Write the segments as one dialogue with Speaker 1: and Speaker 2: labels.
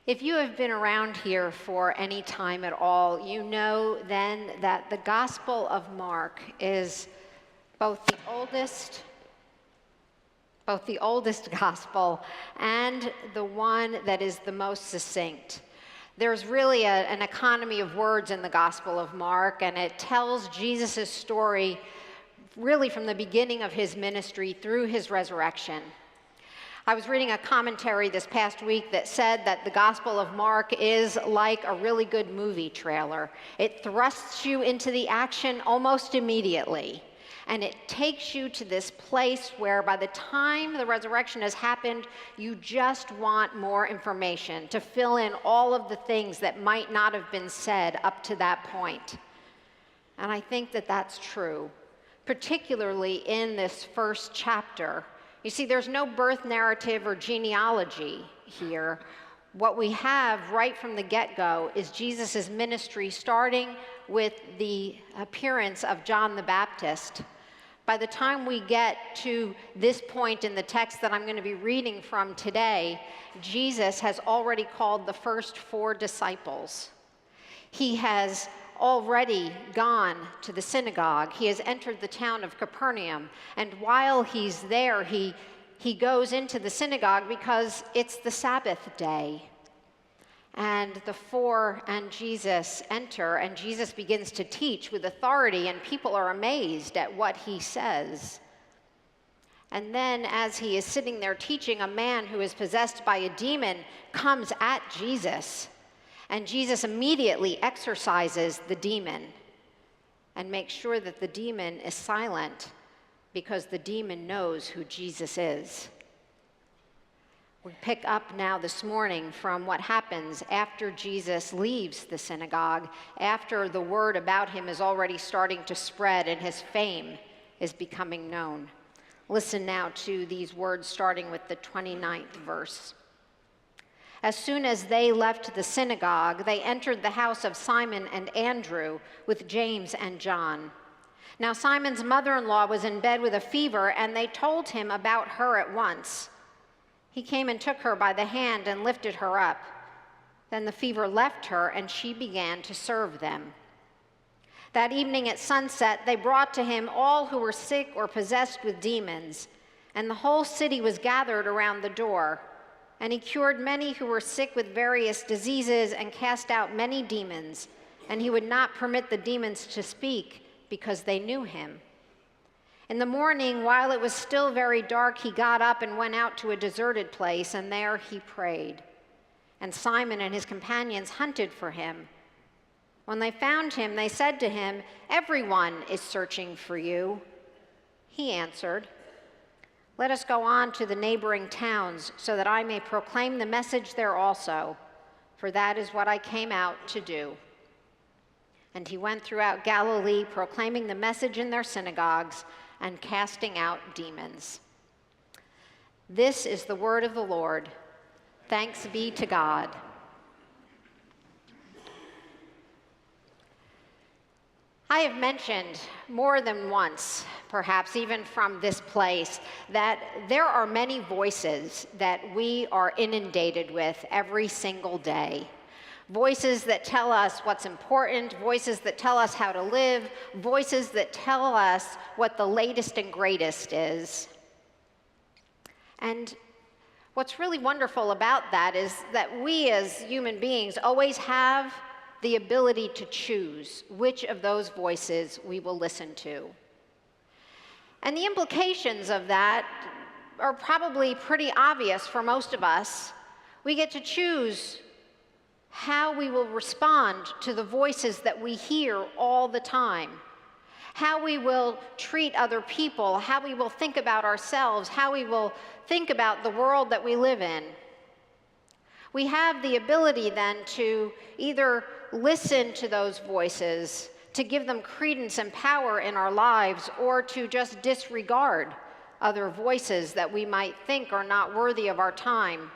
Speaker 1: If you have been around here for any time at all, you know then that the Gospel of Mark is both the oldest gospel and the one that is the most succinct. There's really an economy of words in the Gospel of Mark, and it tells Jesus' story really from the beginning of his ministry through his resurrection. I was reading a commentary this past week that said that the Gospel of Mark is like a really good movie trailer. It thrusts you into the action almost immediately, and it takes you to this place where by the time the resurrection has happened, you just want more information to fill in all of the things that might not have been said up to that point. And I think that that's true, particularly in this first chapter. You see, there's no birth narrative or genealogy here. What we have right from the get-go is Jesus' ministry, starting with the appearance of John the Baptist. By the time we get to this point in the text that I'm going to be reading from today, Jesus has already called the first 4 disciples. He has already gone to the synagogue. He has entered the town of Capernaum. And while he's there, he goes into the synagogue because it's the Sabbath day. And the 4 and Jesus enter, and Jesus begins to teach with authority, and people are amazed at what he says. And then as he is sitting there teaching, a man who is possessed by a demon comes at Jesus. And Jesus immediately exorcises the demon and makes sure that the demon is silent because the demon knows who Jesus is. We pick up now this morning from what happens after Jesus leaves the synagogue, after the word about him is already starting to spread and his fame is becoming known. Listen now to these words starting with the 29th verse. As soon as they left the synagogue, they entered the house of Simon and Andrew with James and John. Now Simon's mother-in-law was in bed with a fever, and they told him about her at once. He came and took her by the hand and lifted her up. Then the fever left her, and she began to serve them. That evening at sunset, they brought to him all who were sick or possessed with demons, and the whole city was gathered around the door. And he cured many who were sick with various diseases and cast out many demons. And he would not permit the demons to speak because they knew him. In the morning, while it was still very dark, he got up and went out to a deserted place, and there he prayed. And Simon and his companions hunted for him. When they found him, they said to him, "Everyone is searching for you." He answered, "Let us go on to the neighboring towns so that I may proclaim the message there also, for that is what I came out to do." And he went throughout Galilee, proclaiming the message in their synagogues and casting out demons. This is the word of the Lord. Thanks be to God. I have mentioned more than once, perhaps even from this place, that there are many voices that we are inundated with every single day. Voices that tell us what's important, voices that tell us how to live, voices that tell us what the latest and greatest is. And what's really wonderful about that is that we as human beings always have the ability to choose which of those voices we will listen to. And the implications of that are probably pretty obvious for most of us. We get to choose how we will respond to the voices that we hear all the time, how we will treat other people, how we will think about ourselves, how we will think about the world that we live in. We have the ability then to either listen to those voices, to give them credence and power in our lives, or to just disregard other voices that we might think are not worthy of our time.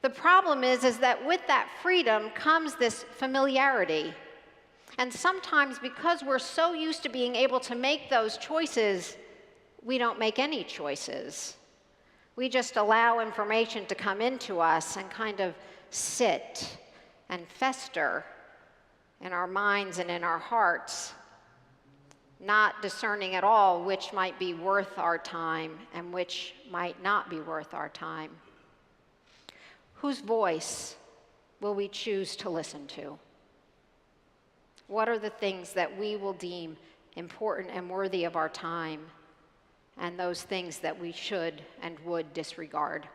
Speaker 1: The problem is that with that freedom comes this familiarity. And sometimes because we're so used to being able to make those choices, we don't make any choices. We just allow information to come into us and kind of sit and fester in our minds and in our hearts, not discerning at all which might be worth our time and which might not be worth our time. Whose voice will we choose to listen to? What are the things that we will deem important and worthy of our time, and those things that we should and would disregard?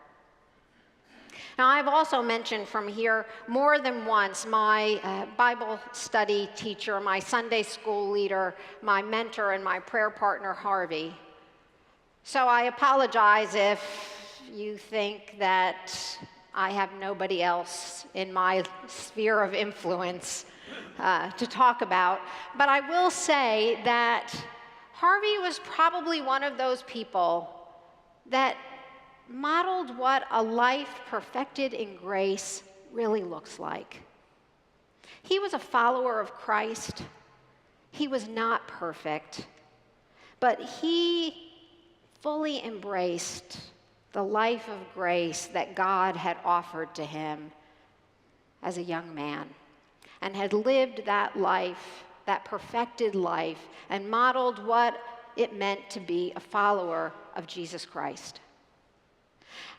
Speaker 1: Now, I've also mentioned from here more than once my Bible study teacher, my Sunday school leader, my mentor, and my prayer partner, Harvey. So I apologize if you think that I have nobody else in my sphere of influence to talk about. But I will say that Harvey was probably one of those people that modeled what a life perfected in grace really looks like. He was a follower of Christ. He was not perfect, but he fully embraced the life of grace that God had offered to him as a young man, and had lived that life, that perfected life, and modeled what it meant to be a follower of Jesus Christ.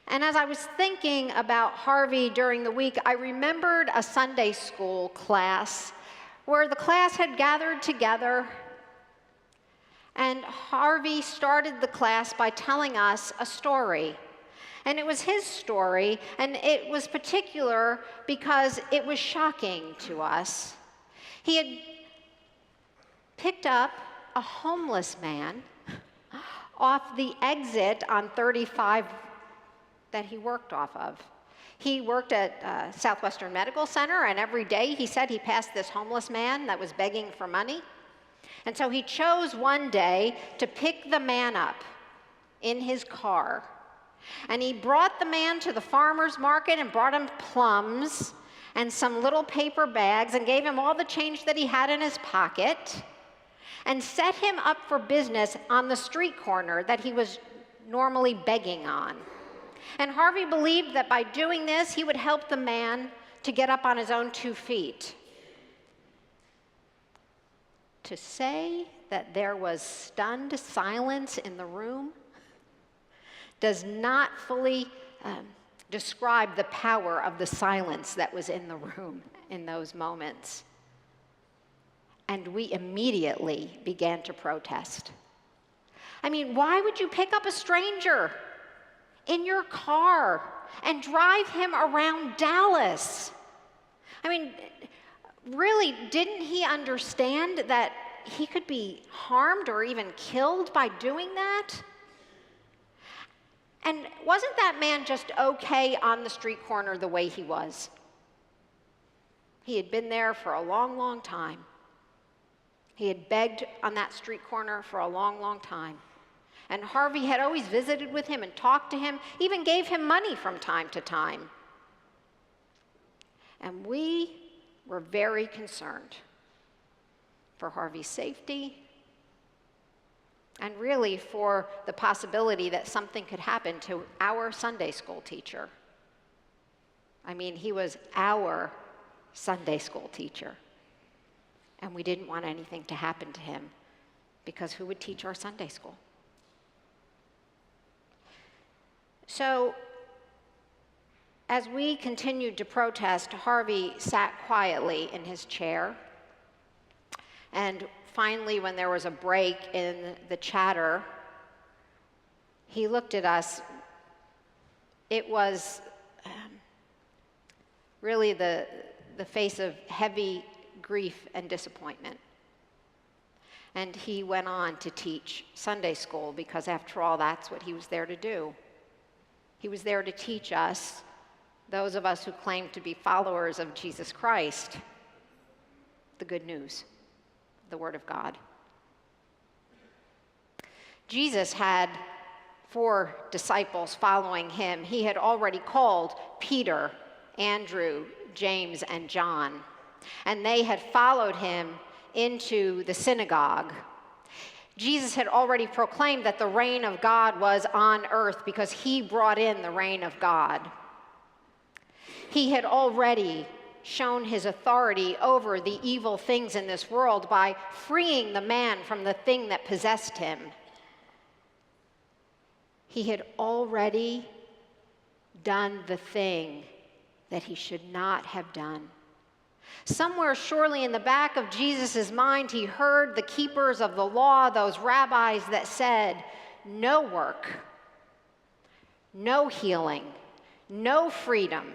Speaker 1: And as I was thinking about Harvey during the week, I remembered a Sunday school class where the class had gathered together, and Harvey started the class by telling us a story. And it was his story, and it was particular because it was shocking to us. He had picked up a homeless man off the exit on 35 that he worked off of. He worked at Southwestern Medical Center, and every day he said he passed this homeless man that was begging for money. And so he chose one day to pick the man up in his car. And he brought the man to the farmer's market and brought him plums and some little paper bags and gave him all the change that he had in his pocket and set him up for business on the street corner that he was normally begging on. And Harvey believed that by doing this, he would help the man to get up on his own 2 feet. To say that there was stunned silence in the room does not fully describe the power of the silence that was in the room in those moments. And we immediately began to protest. I mean, why would you pick up a stranger in your car and drive him around Dallas? I mean, really, didn't he understand that he could be harmed or even killed by doing that? And wasn't that man just okay on the street corner the way he was? He had been there for a long, long time. He had begged on that street corner for a long, long time. And Harvey had always visited with him and talked to him, even gave him money from time to time. And we were very concerned for Harvey's safety, and really for the possibility that something could happen to our Sunday school teacher. I mean, he was our Sunday school teacher, and we didn't want anything to happen to him, because who would teach our Sunday school? So, as we continued to protest, Harvey sat quietly in his chair, and finally, when there was a break in the chatter, he looked at us. It was really the face of heavy grief and disappointment. And he went on to teach Sunday school, because after all, that's what he was there to do. He was there to teach us, those of us who claim to be followers of Jesus Christ, the good news, the Word of God. Jesus had 4 disciples following him. He had already called Peter, Andrew, James, and John, and they had followed him into the synagogue. Jesus had already proclaimed that the reign of God was on earth, because he brought in the reign of God. He had already shown his authority over the evil things in this world by freeing the man from the thing that possessed him. He had already done the thing that he should not have done. Somewhere surely in the back of Jesus' mind, he heard the keepers of the law, those rabbis that said, no work, no healing, no freedom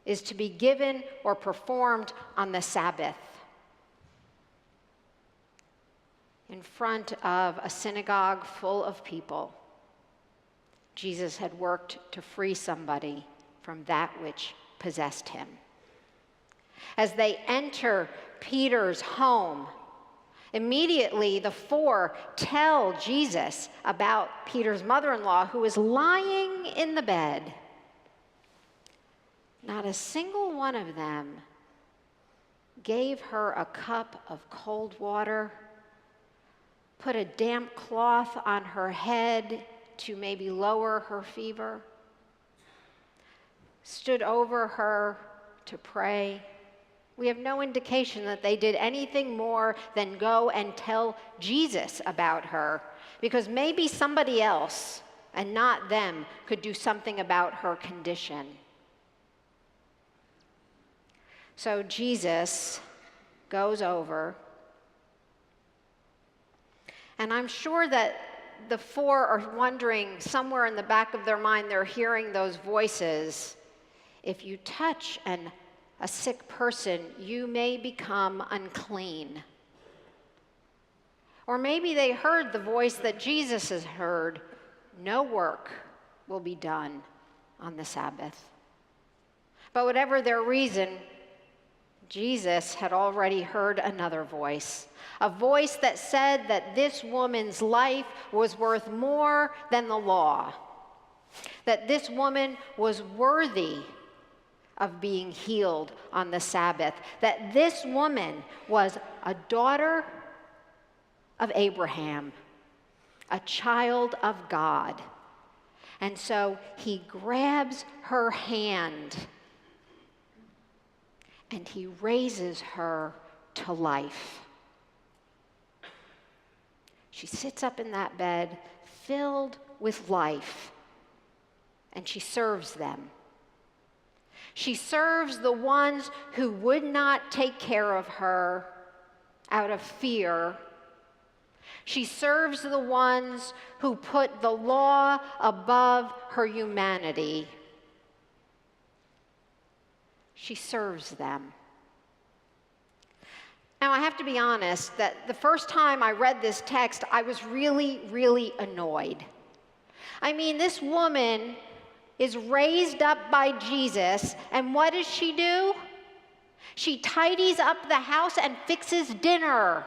Speaker 1: is to be given or performed on the Sabbath. In front of a synagogue full of people, Jesus had worked to free somebody from that which possessed him. As they enter Peter's home, immediately the four tell Jesus about Peter's mother-in-law who is lying in the bed. Not a single one of them gave her a cup of cold water, put a damp cloth on her head to maybe lower her fever, stood over her to pray. We have no indication that they did anything more than go and tell Jesus about her, because maybe somebody else, and not them, could do something about her condition. So Jesus goes over, and I'm sure that the four are wondering, somewhere in the back of their mind, they're hearing those voices. If you touch a sick person, you may become unclean. Or maybe they heard the voice that Jesus has heard, no work will be done on the Sabbath. But whatever their reason, Jesus had already heard another voice, a voice that said that this woman's life was worth more than the law, that this woman was worthy of being healed on the Sabbath, that this woman was a daughter of Abraham, a child of God. And so he grabs her hand and he raises her to life. She sits up in that bed filled with life, and she serves them. She serves the ones who would not take care of her out of fear. She serves the ones who put the law above her humanity. She serves them. Now, I have to be honest that the first time I read this text, I was really, really annoyed. I mean, this woman is raised up by Jesus, and what does she do? She tidies up the house and fixes dinner.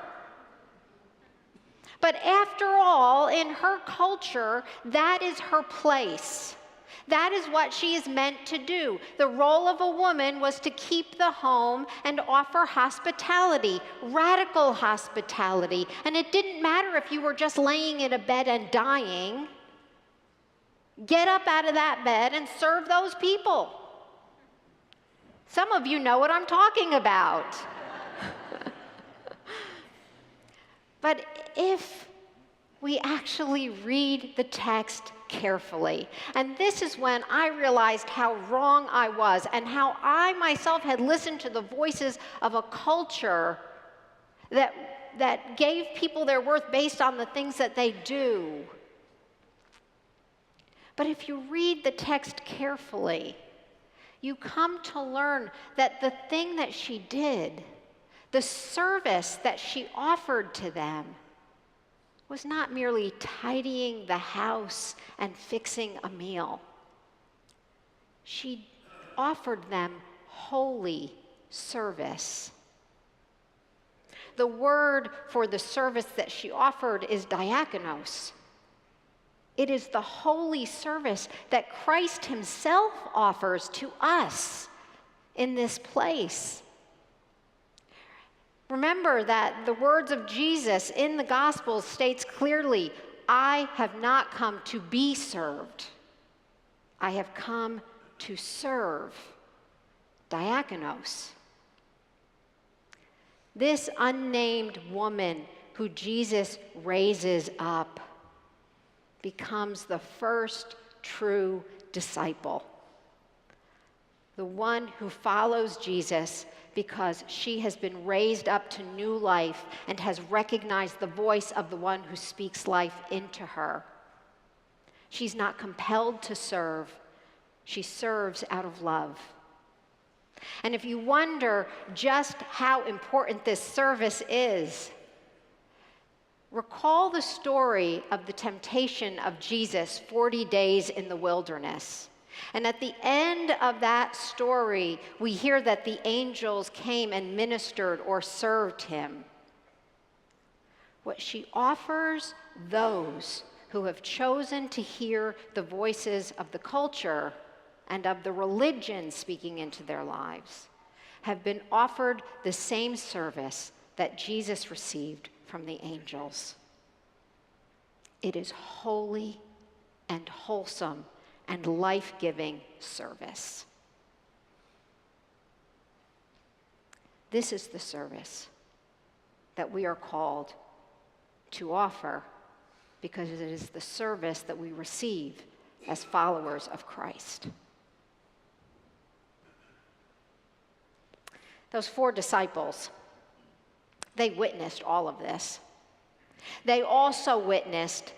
Speaker 1: But after all, in her culture, that is her place. That is what she is meant to do. The role of a woman was to keep the home and offer hospitality, radical hospitality. And it didn't matter if you were just laying in a bed and dying. Get up out of that bed and serve those people. Some of you know what I'm talking about. But if we actually read the text carefully, and this is when I realized how wrong I was and how I myself had listened to the voices of a culture that gave people their worth based on the things that they do. But if you read the text carefully, you come to learn that the thing that she did, the service that she offered to them, was not merely tidying the house and fixing a meal. She offered them holy service. The word for the service that she offered is diakonos. It is the holy service that Christ himself offers to us in this place. Remember that the words of Jesus in the Gospels states clearly, I have not come to be served. I have come to serve diakonos. This unnamed woman who Jesus raises up becomes the first true disciple, the one who follows Jesus because she has been raised up to new life and has recognized the voice of the one who speaks life into her. She's not compelled to serve. She serves out of love. And if you wonder just how important this service is, recall the story of the temptation of Jesus 40 days in the wilderness. And at the end of that story, we hear that the angels came and ministered or served him. What she offers those who have chosen to hear the voices of the culture and of the religion speaking into their lives have been offered the same service that Jesus received from the angels. It is holy and wholesome and life-giving service. This is the service that we are called to offer because it is the service that we receive as followers of Christ. Those 4 disciples, they witnessed all of this. They also witnessed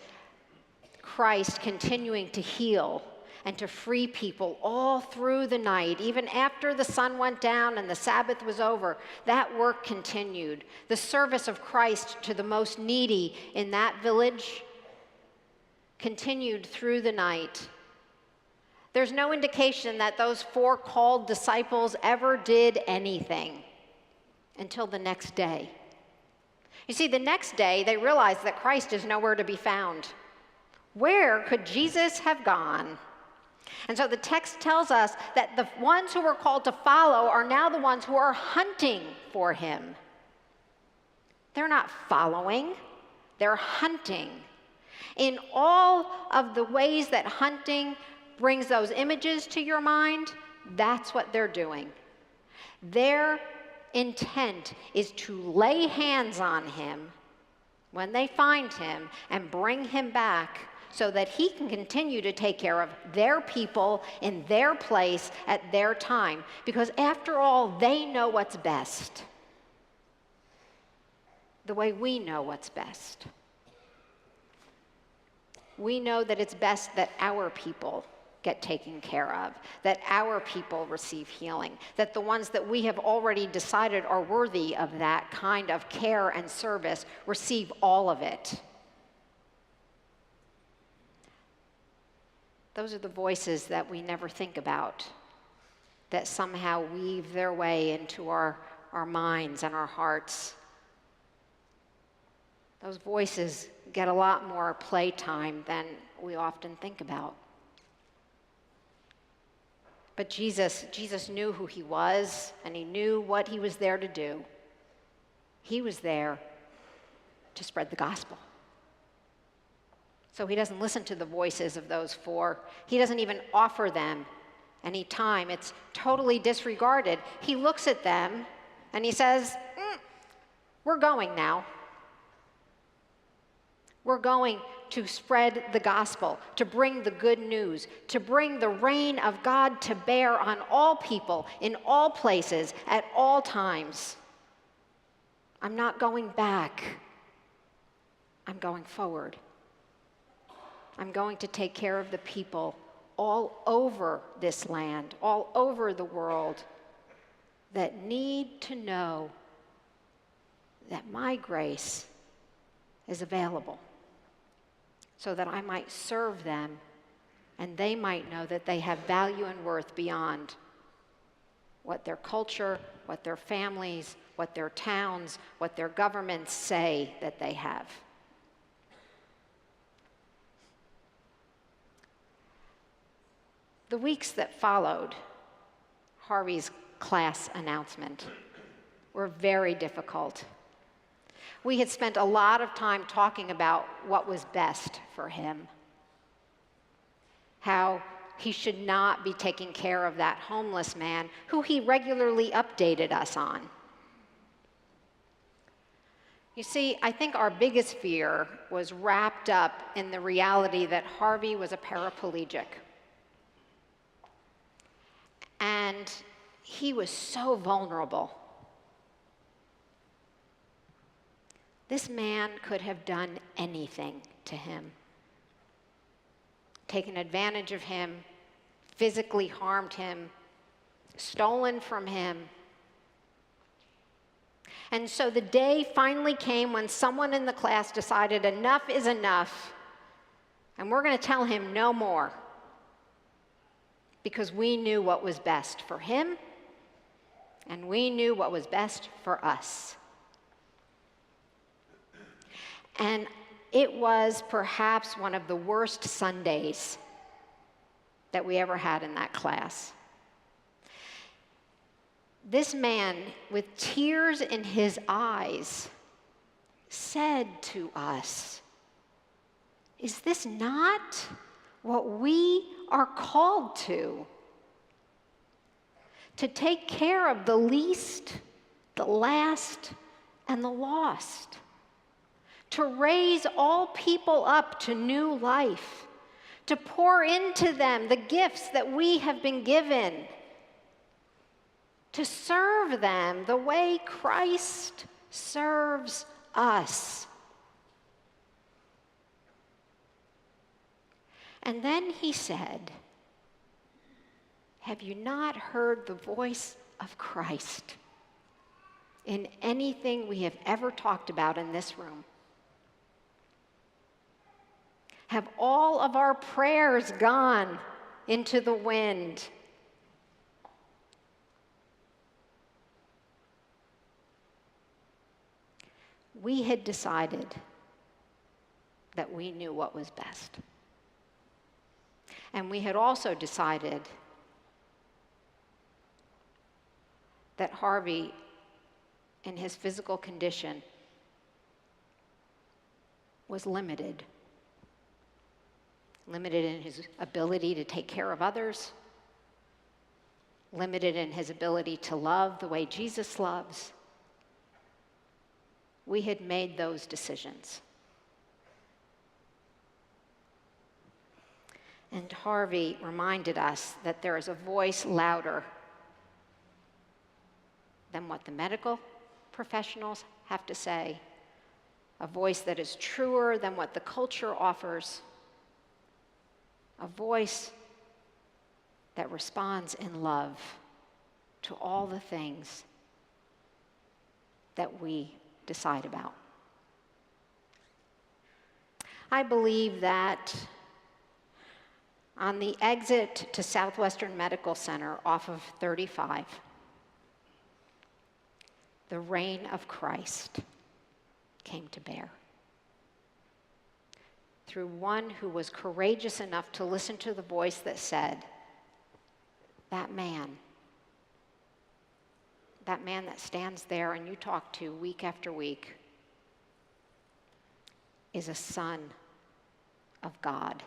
Speaker 1: Christ continuing to heal and to free people all through the night. Even after the sun went down and the Sabbath was over, that work continued. The service of Christ to the most needy in that village continued through the night. There's no indication that those 4 called disciples ever did anything until the next day. You see, the next day, they realized that Christ is nowhere to be found. Where could Jesus have gone? And so the text tells us that the ones who were called to follow are now the ones who are hunting for him. They're not following, they're hunting. In all of the ways that hunting brings those images to your mind, that's what they're doing. Their intent is to lay hands on him when they find him and bring him back so that he can continue to take care of their people in their place at their time. Because after all, they know what's best, the way we know what's best. We know that it's best that our people get taken care of, that our people receive healing, that the ones that we have already decided are worthy of that kind of care and service receive all of it. Those are the voices that we never think about, that somehow weave their way into our minds and our hearts. Those voices get a lot more playtime than we often think about. But Jesus knew who he was, and he knew what he was there to do. He was there to spread the gospel. So he doesn't listen to the voices of those 4. He doesn't even offer them any time. It's totally disregarded. He looks at them and he says, we're going now. We're going to spread the gospel, to bring the good news, to bring the reign of God to bear on all people, in all places, at all times. I'm not going back. I'm going forward. I'm going to take care of the people all over this land, all over the world, that need to know that my grace is available, so that I might serve them and they might know that they have value and worth beyond what their culture, what their families, what their towns, what their governments say that they have. The weeks that followed Harvey's class announcement were very difficult. We had spent a lot of time talking about what was best for him, how he should not be taking care of that homeless man who he regularly updated us on. You see, I think our biggest fear was wrapped up in the reality that Harvey was a paraplegic. And he was so vulnerable. This man could have done anything to him. Taken advantage of him, physically harmed him, stolen from him. And so the day finally came when someone in the class decided enough is enough, and we're going to tell him no more, because we knew what was best for him, and we knew what was best for us. And it was perhaps one of the worst Sundays that we ever had in that class. This man, with tears in his eyes, said to us, "Is this not what we are called to? To take care of the least, the last, and the lost. To raise all people up to new life. To pour into them the gifts that we have been given. To serve them the way Christ serves us." And then he said, "Have you not heard the voice of Christ in anything we have ever talked about in this room? Have all of our prayers gone into the wind?" We had decided that we knew what was best. And we had also decided that Harvey, in his physical condition, was limited. Limited in his ability to take care of others, limited in his ability to love the way Jesus loves. We had made those decisions. And Harvey reminded us that there is a voice louder than what the medical professionals have to say, a voice that is truer than what the culture offers, a voice that responds in love to all the things that we decide about. I believe that on the exit to Southwestern Medical Center off of 35, the reign of Christ came to bear. Through one who was courageous enough to listen to the voice that said, that man that stands there and you talk to week after week is a son of God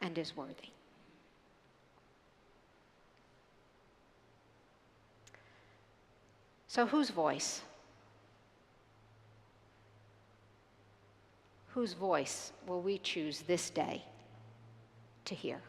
Speaker 1: and is worthy. So whose voice? Whose voice will we choose this day to hear?